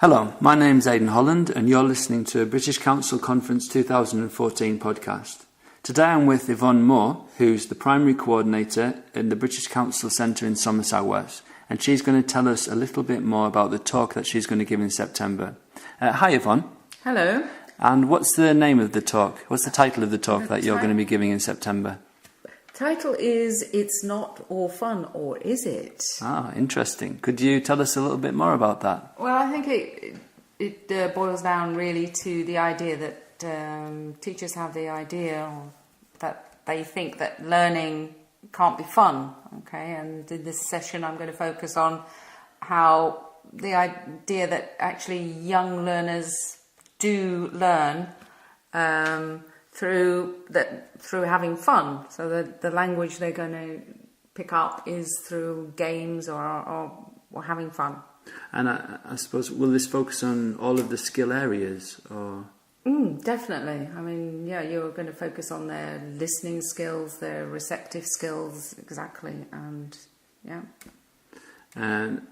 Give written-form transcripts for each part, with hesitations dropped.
Hello, my name's Aidan Holland and you're listening to a British Council Conference 2014 podcast. Today I'm with Yvonne Moore, who's the Primary Coordinator in the British Council Centre in Somerset West, and she's going to tell us a little bit more about the talk that she's going to give in September. Hi Yvonne. Hello. And what's the name of the talk? What's the title of the talk that you're going to be giving in September? Title is It's Not All Fun, or Is It? Ah, interesting. Could you tell us a little bit more about that? Well, I think it boils down really to the idea that teachers have the idea that they think that learning can't be fun, okay? And in this session I'm going to focus on how the idea that actually young learners do learn through having fun. So the language they're going to pick up is through games or having fun. And I suppose, will this focus on all of the skill areas? Or definitely. I mean, yeah, you're going to focus on their listening skills, their receptive skills, exactly. And yeah. And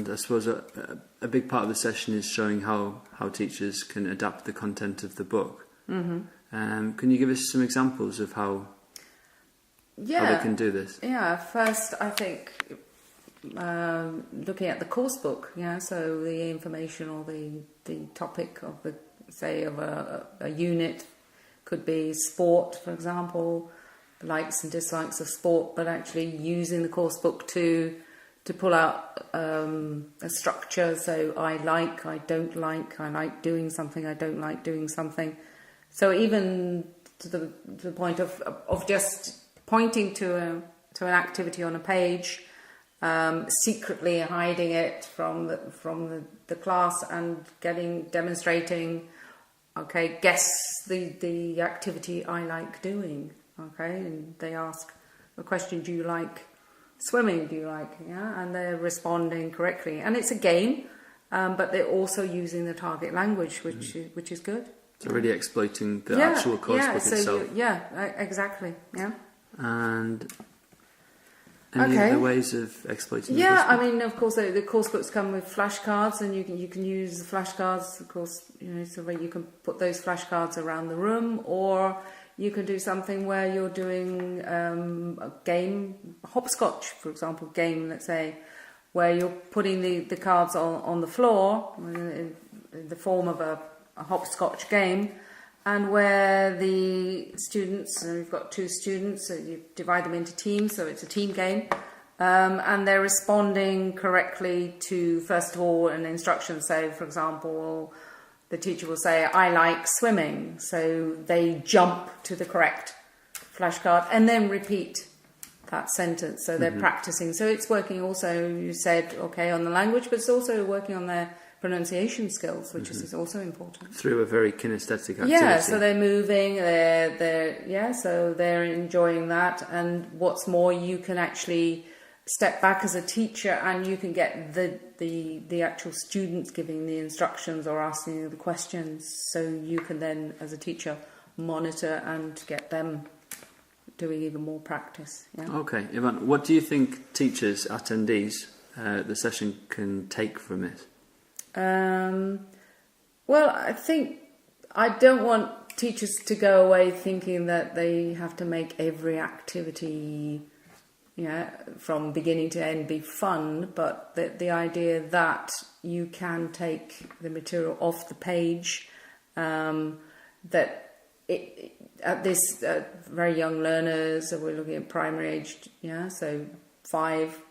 I suppose a big part of the session is showing how teachers can adapt the content of the book. Mm-hmm. Can you give us some examples of how they can do this? Yeah, first I think looking at the course book, so the information or the topic of a unit could be sport, for example, likes and dislikes of sport, but actually using the course book to pull out a structure. So I don't like, I like doing something, I don't like doing something. So even to the point of just pointing to an activity on a page, secretly hiding it from the class and demonstrating. Okay, guess the activity I like doing. Okay, and they ask a question: do you like swimming? Do you like? Yeah, and they're responding correctly, and it's a game, but they're also using the target language, which is good. So really exploiting the actual course book itself. Exactly. Yeah. And any other ways of exploiting the course book? I mean, of course, the course books come with flashcards, and you can use the flashcards, of course, so where you can put those flashcards around the room, or you can do something where you're doing a game, hopscotch, for example, game, let's say, where you're putting the cards on the floor in the form of a hopscotch game, and where the students, and we've got two students, so you divide them into teams, so it's a team game, and they're responding correctly to, first of all, an instruction. So, for example, the teacher will say, I like swimming, so they jump to the correct flashcard and then repeat that sentence. So they're practicing. So it's working also, you said, on the language, but it's also working on their pronunciation skills, which is also important. Through a very kinesthetic activity. Yeah, so they're moving, so they're enjoying that. And what's more, you can actually step back as a teacher and you can get the actual students giving the instructions or asking the questions. So you can then, as a teacher, monitor and get them doing even more practice. Yeah. Okay, Yvonne, what do you think teachers, attendees, the session can take from it? Well, I think I don't want teachers to go away thinking that they have to make every activity, from beginning to end be fun, but the idea that you can take the material off the page, that at this very young learners, so we're looking at primary aged, so 5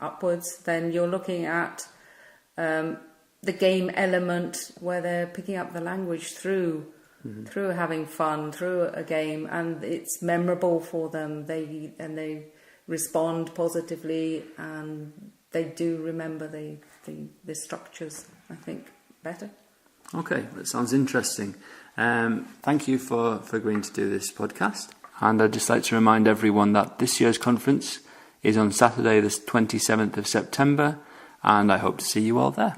upwards, then you're looking at the game element where they're picking up the language through having fun, through a game, and it's memorable for them. They respond positively, and they do remember the structures, I think, better. Okay, that sounds interesting. Thank you for agreeing to do this podcast. And I'd just like to remind everyone that this year's conference is on Saturday the 27th of September, and I hope to see you all there.